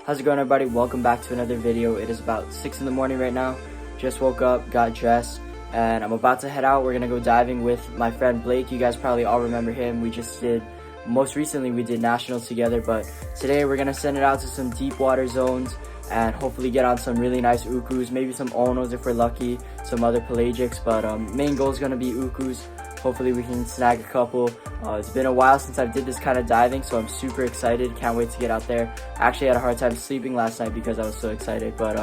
How's it going, everybody? Welcome back to another video. It is about 6 in the morning right now. Just woke up, got dressed, and I'm about to head out. We're gonna go diving with my friend Blake. You guys probably all remember him. Most recently we did nationals together, but today we're gonna send it out to some deep water zones and hopefully get on some really nice ukus, maybe some onos if we're lucky, some other pelagics, but main goal is gonna be ukus. Hopefully we can snag a couple. It's been a while since I did this kind of diving, so I'm super excited. Can't wait to get out there. I actually had a hard time sleeping last night because I was so excited, but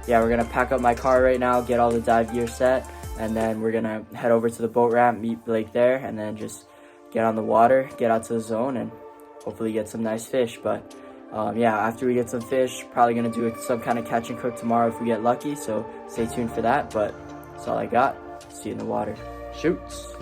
yeah, we're gonna pack up my car right now, get all the dive gear set, and then we're gonna head over to the boat ramp, meet Blake there, and then just get on the water, get out to the zone, and hopefully get some nice fish. But yeah, after we get some fish, probably gonna do some kind of catch and cook tomorrow if we get lucky, so stay tuned for that. But that's all I got. See you in the water. Shoots.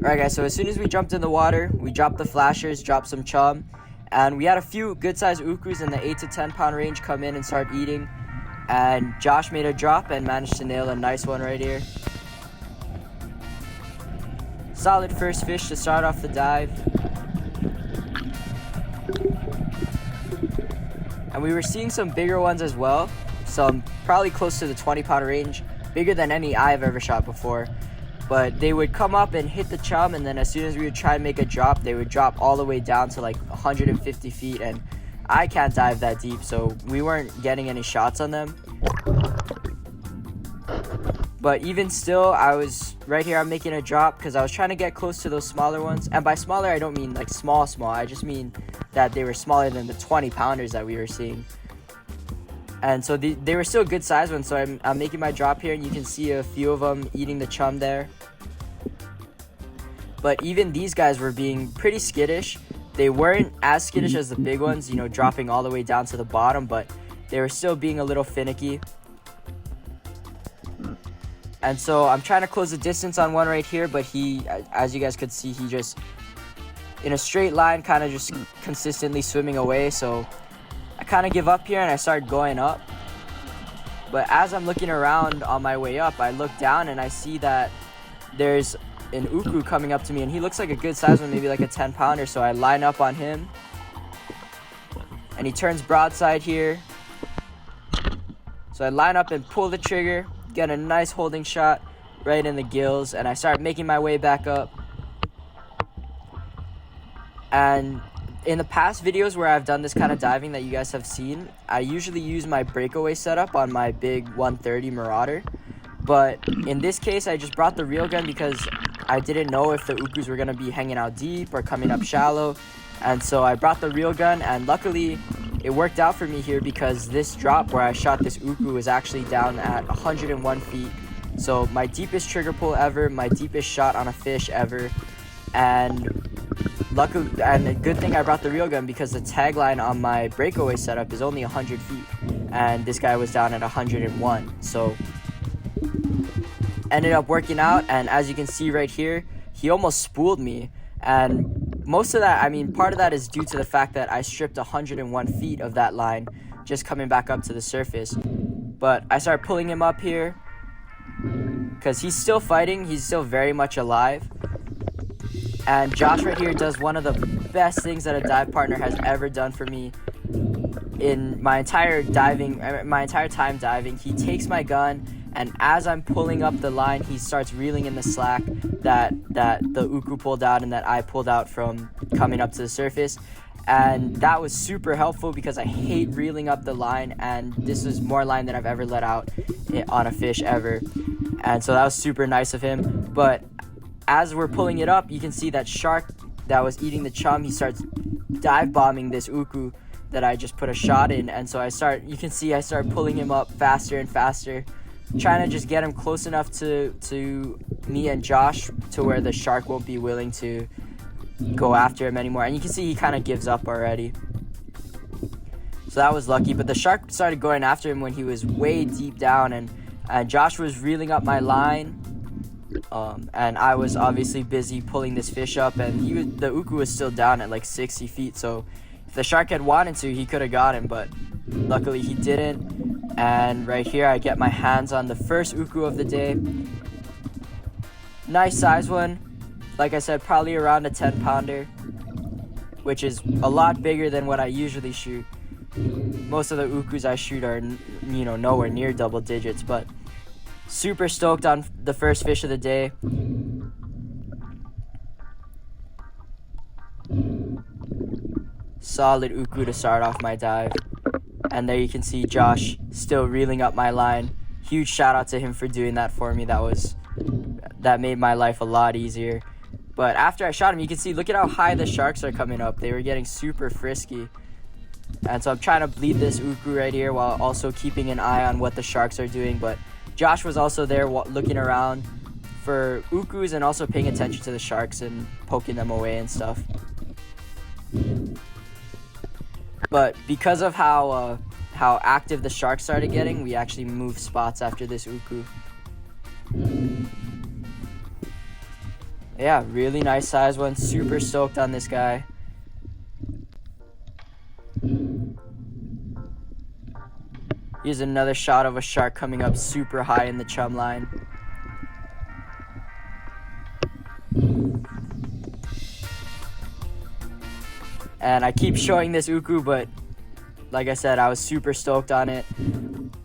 Alright guys, so as soon as we jumped in the water, we dropped the flashers, dropped some chum, and we had a few good-sized ukus in the 8 to 10 pound range come in and start eating, and Josh made a drop and managed to nail a nice one right here. Solid first fish to start off the dive. And we were seeing some bigger ones as well, some probably close to the 20 pound range, bigger than any I've ever shot before. But they would come up and hit the chum, and then as soon as we would try to make a drop, they would drop all the way down to like 150 feet, and I can't dive that deep, so we weren't getting any shots on them. But even still, I was right here, I'm making a drop because I was trying to get close to those smaller ones. And by smaller, I don't mean like small, I just mean that they were smaller than the 20 pounders that we were seeing. And so they were still good sized ones, so I'm making my drop here, and you can see a few of them eating the chum there. But even these guys were being pretty skittish. They weren't as skittish as the big ones, you know, dropping all the way down to the bottom, but they were still being a little finicky. And so I'm trying to close the distance on one right here, but he, as you guys could see, he just, in a straight line, kind of just consistently swimming away. So I kind of give up here and I start going up. But as I'm looking around on my way up, I look down and I see that there's an uku coming up to me, and he looks like a good size one, maybe like a 10 pounder. So I line up on him and he turns broadside here. So I line up and pull the trigger, get a nice holding shot right in the gills, and I start making my way back up. And in the past videos where I've done this kind of diving that you guys have seen, I usually use my breakaway setup on my big 130 Marauder. But in this case, I just brought the reel gun because I didn't know if the ukus were going to be hanging out deep or coming up shallow. And so I brought the reel gun, and luckily it worked out for me here because this drop where I shot this uku was actually down at 101 feet. So my deepest trigger pull ever, my deepest shot on a fish ever. And luckily, and a good thing I brought the real gun, because the tagline on my breakaway setup is only 100 feet, and this guy was down at 101. So ended up working out, and as you can see right here, he almost spooled me. And most of that, I mean, part of that is due to the fact that I stripped 101 feet of that line just coming back up to the surface. But I started pulling him up here because he's still fighting. He's still very much alive. And Josh right here does one of the best things that a dive partner has ever done for me in my entire time diving. He takes my gun, and as I'm pulling up the line, he starts reeling in the slack that the Uku pulled out and that I pulled out from coming up to the surface. And that was super helpful because I hate reeling up the line, and this is more line than I've ever let out on a fish ever. And so that was super nice of him. But as we're pulling it up, you can see that shark that was eating the chum, he starts dive bombing this Uku that I just put a shot in. And so you can see I start pulling him up faster and faster, trying to just get him close enough to me and Josh to where the shark won't be willing to go after him anymore. And you can see he kind of gives up already. So that was lucky. But the shark started going after him when he was way deep down, and Josh was reeling up my line. And I was obviously busy pulling this fish up, and the Uku was still down at like 60 feet. So if the shark had wanted to, he could have got him, but luckily he didn't. And right here I get my hands on the first Uku of the day. Nice size one. Like I said, probably around a 10-pounder, which is a lot bigger than what I usually shoot. Most of the Ukus I shoot are, nowhere near double digits, but super stoked on the first fish of the day. Solid Uku to start off my dive. And there you can see Josh still reeling up my line. Huge shout out to him for doing that for me. That made my life a lot easier. But after I shot him, you can see, look at how high the sharks are coming up. They were getting super frisky. And so I'm trying to bleed this Uku right here while also keeping an eye on what the sharks are doing. But Josh was also there looking around for Ukus and also paying attention to the sharks and poking them away and stuff. But because of how active the sharks started getting, we actually moved spots after this Uku. Yeah, really nice size one. Super stoked on this guy. Here's another shot of a shark coming up super high in the chum line. And I keep showing this Uku, but like I said, I was super stoked on it.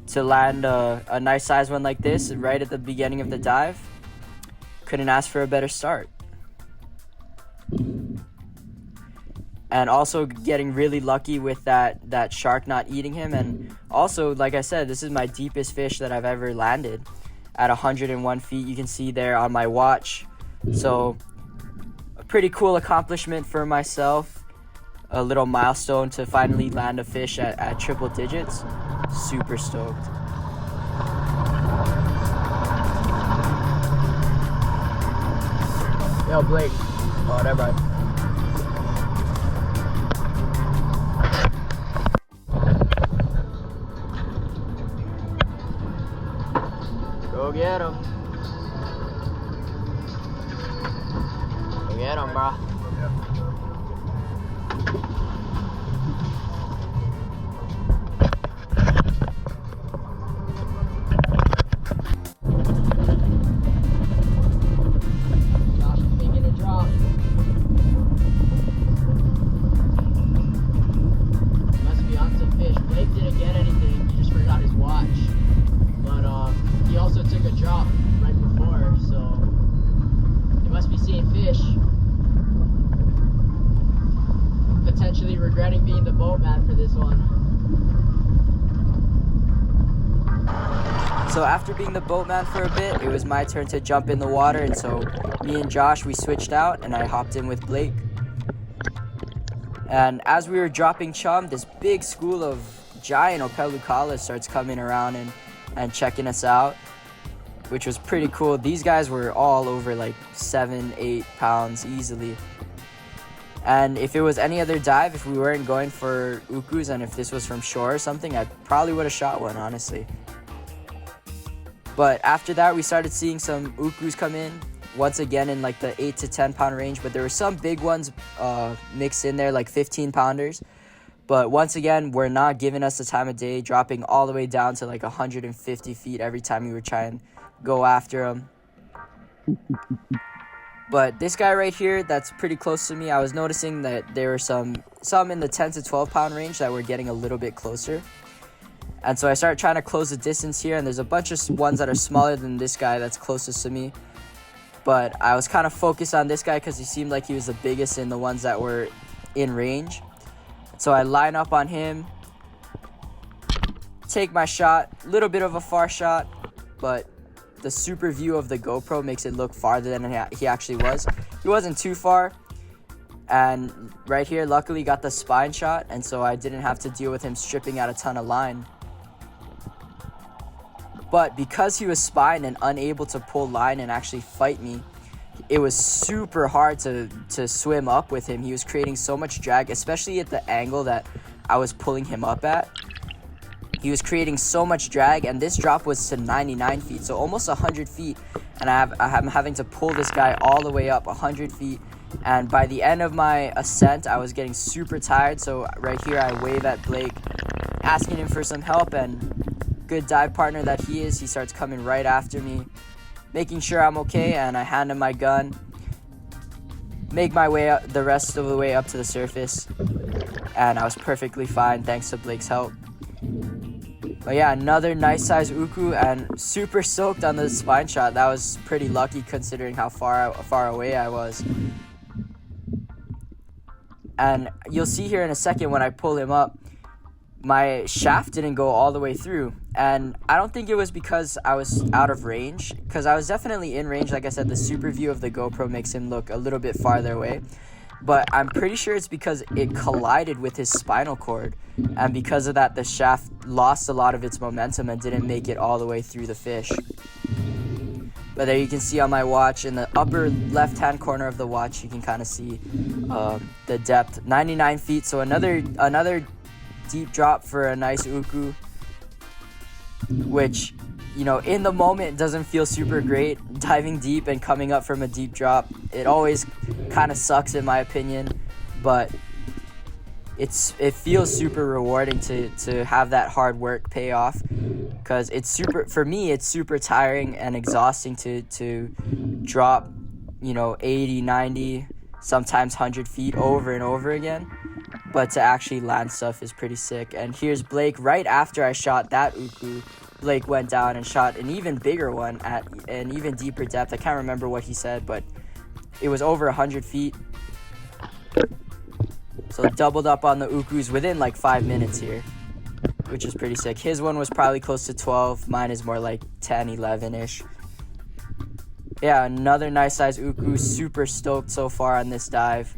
To land a nice size one like this right at the beginning of the dive, couldn't ask for a better start. And also getting really lucky with that shark not eating him. And also, like I said, this is my deepest fish that I've ever landed at 101 feet. You can see there on my watch. So a pretty cool accomplishment for myself. A little milestone to finally land a fish at triple digits. Super stoked. Yo, Blake. Oh, never mind. Go get him. Go get him, bro. Regretting being the boatman for this one. So after being the boatman for a bit, it was my turn to jump in the water, and so me and Josh, we switched out and I hopped in with Blake. And as we were dropping chum, this big school of giant opelucala starts coming around and checking us out, which was pretty cool. These guys were all over like 7-8 pounds easily. And if it was any other dive, if we weren't going for ukus and if this was from shore or something, I probably would have shot one, honestly. But after that, we started seeing some ukus come in, once again in like the 8 to 10 pound range, but there were some big ones mixed in there, like 15 pounders. But once again, we're not giving us the time of day, dropping all the way down to like 150 feet every time we were trying to go after them. But this guy right here, that's pretty close to me, I was noticing that there were some in the 10 to 12 pound range that were getting a little bit closer. And so I started trying to close the distance here, and there's a bunch of ones that are smaller than this guy that's closest to me. But I was kind of focused on this guy because he seemed like he was the biggest in the ones that were in range. So I line up on him, take my shot, little bit of a far shot, but the super view of the GoPro makes it look farther than he actually was. He wasn't too far, and right here, luckily got the spine shot, and so I didn't have to deal with him stripping out a ton of line. But because he was spine and unable to pull line and actually fight me, it was super hard to swim up with him. He was creating so much drag, especially at the angle that I was pulling him up at. He was creating so much drag, and this drop was to 99 feet, so almost 100 feet. And I'm having to pull this guy all the way up 100 feet. And by the end of my ascent, I was getting super tired. So right here, I wave at Blake, asking him for some help, and good dive partner that he is, he starts coming right after me, making sure I'm okay, and I hand him my gun, make my way up the rest of the way up to the surface, and I was perfectly fine thanks to Blake's help. But yeah, another nice size uku, and super stoked on the spine shot. That was pretty lucky considering how far away I was. And you'll see here in a second when I pull him up, my shaft didn't go all the way through, and I don't think it was because I was out of range, because I was definitely in range. Like I said, the super view of the GoPro makes him look a little bit farther away, but I'm pretty sure it's because it collided with his spinal cord, and because of that, the shaft lost a lot of its momentum and didn't make it all the way through the fish. But there you can see on my watch, in the upper left-hand corner of the watch, you can kind of see the depth, 99 feet, so another deep drop for a nice uku, which, you know, in the moment doesn't feel super great. Diving deep and coming up from a deep drop, it always kind of sucks in my opinion, but it feels super rewarding to have that hard work pay off, because for me it's super tiring and exhausting to drop, you know, 80, 90, sometimes 100 feet over and over again. But to actually land stuff is pretty sick. And here's Blake. Right after I shot that uku, Blake went down and shot an even bigger one at an even deeper depth. I can't remember what he said, but it was over 100 feet. So doubled up on the ukus within like 5 minutes here, which is pretty sick. His one was probably close to 12. Mine is more like 10, 11-ish. Yeah, another nice size uku. Super stoked so far on this dive.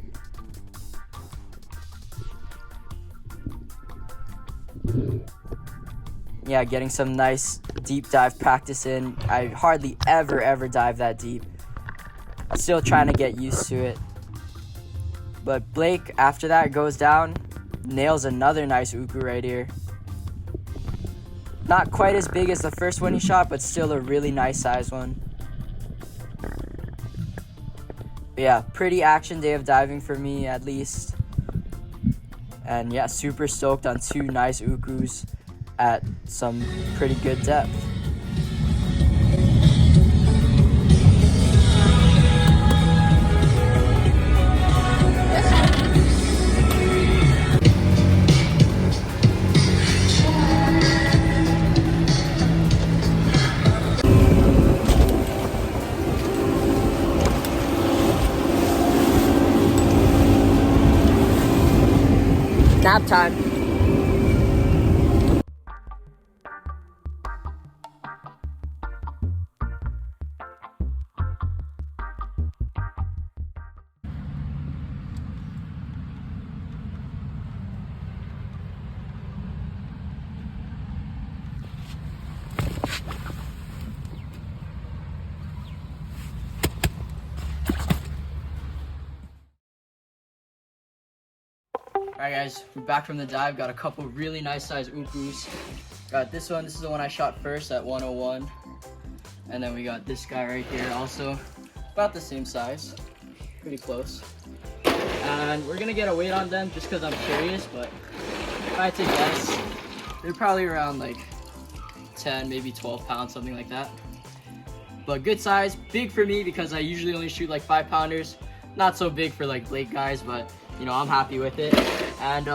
Yeah, getting some nice deep dive practice in. I hardly ever dive that deep. Still trying to get used to it. But Blake, after that, goes down, nails another nice uku right here. Not quite as big as the first one he shot, but still a really nice size one. But yeah, pretty action day of diving for me, at least. And yeah, super stoked on 2 nice ukus at some pretty good depth. Nap time. Alright guys, we're back from the dive. Got a couple really nice size Ukus. Got this one. This is the one I shot first at 101. And then we got this guy right here also. About the same size. Pretty close. And we're gonna get a weight on them just because I'm curious, but if I had to guess, they're probably around like 10, maybe 12 pounds, something like that. But good size, big for me because I usually only shoot like 5-pounders. Not so big for like Blake guys, but you know, I'm happy with it. And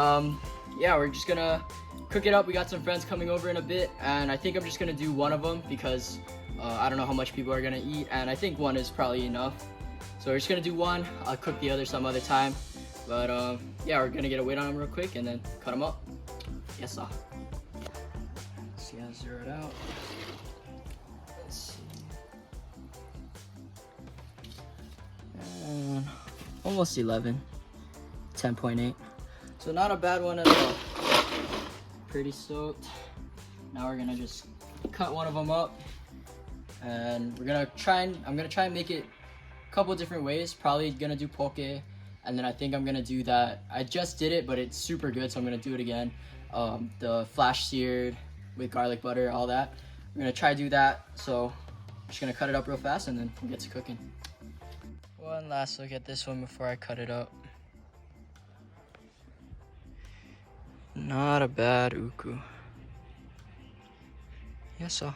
yeah, we're just gonna cook it up. We got some friends coming over in a bit, and I think I'm just gonna do one of them because I don't know how much people are gonna eat, and I think one is probably enough. So we're just gonna do one. I'll cook the other some other time. But yeah, we're gonna get a weight on them real quick and then cut them up. Yes, sir. Let's see how to zero it out. Let's see. And almost 11. 10.8. So not a bad one at all. Pretty stoked. Now we're gonna just cut one of them up, and we're gonna try and I'm gonna try and make it a couple different ways. Probably gonna do poke, and then I think I'm gonna do that. I just did it, but it's super good, so I'm gonna do it again. The flash seared with garlic butter, all that. We're gonna try to do that. So I'm just gonna cut it up real fast, and then we'll get to cooking. One last look at this one before I cut it up. Not a bad Uku. Yes, sir.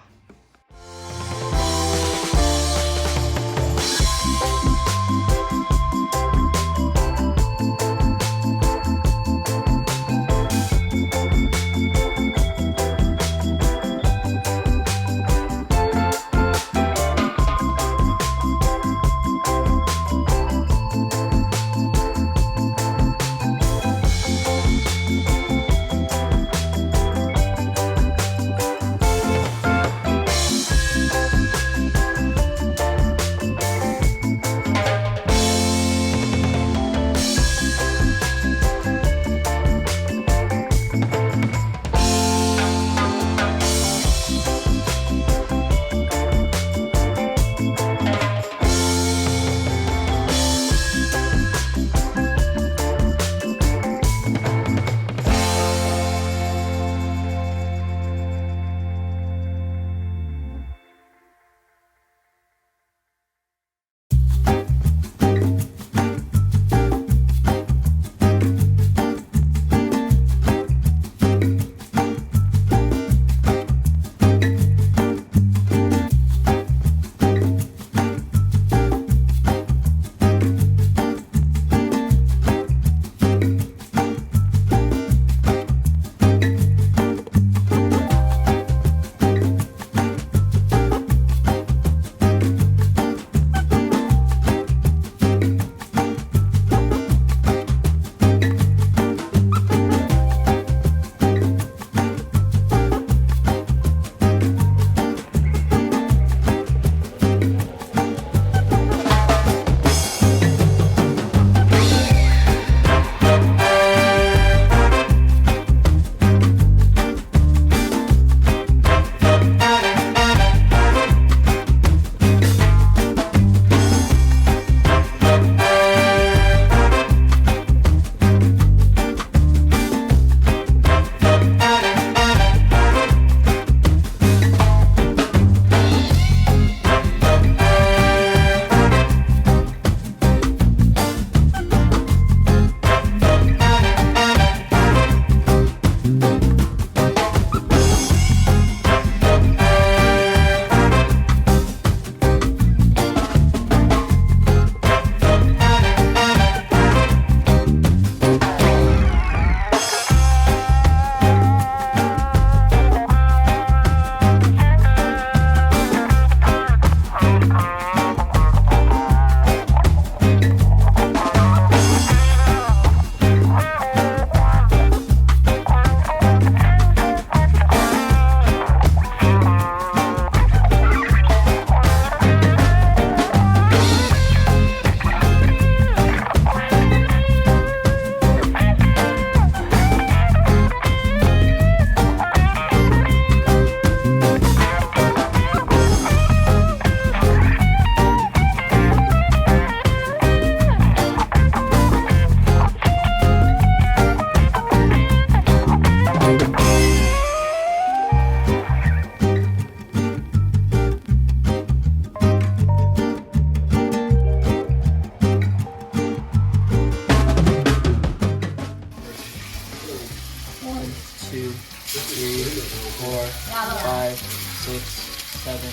7,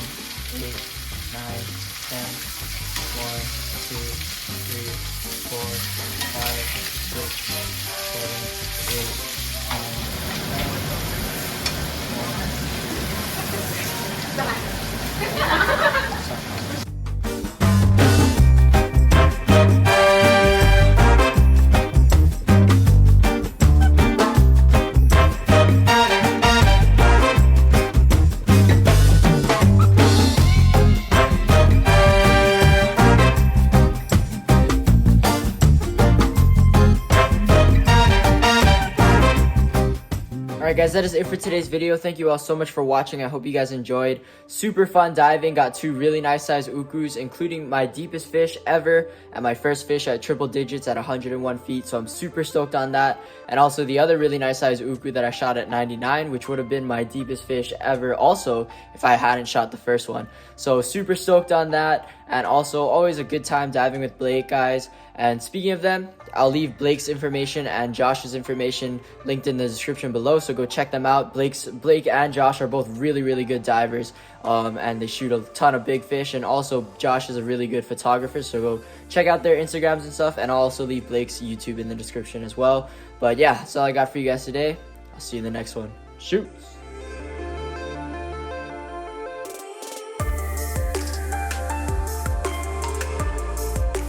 8, 9, 10, 1, 2, 3, 4, 5, 6, 7, 8, 9, 10, 1. Alright guys, that is it for today's video. Thank you all so much for watching. I hope you guys enjoyed. Super fun diving. Got 2 really nice sized ukus, including my deepest fish ever and my first fish at triple digits at 101 feet. So I'm super stoked on that. And also the other really nice sized uku that I shot at 99, which would have been my deepest fish ever also if I hadn't shot the first one. So super stoked on that. And also always a good time diving with Blake, guys. And speaking of them, I'll leave Blake's information and Josh's information linked in the description below, so go check them out. Blake and Josh are both really good divers, and they shoot a ton of big fish, and also Josh is a really good photographer, so go check out their Instagrams and stuff, and I'll also leave Blake's YouTube in the description as well. But yeah, that's all I got for you guys today. I'll see you in the next one. Shoot!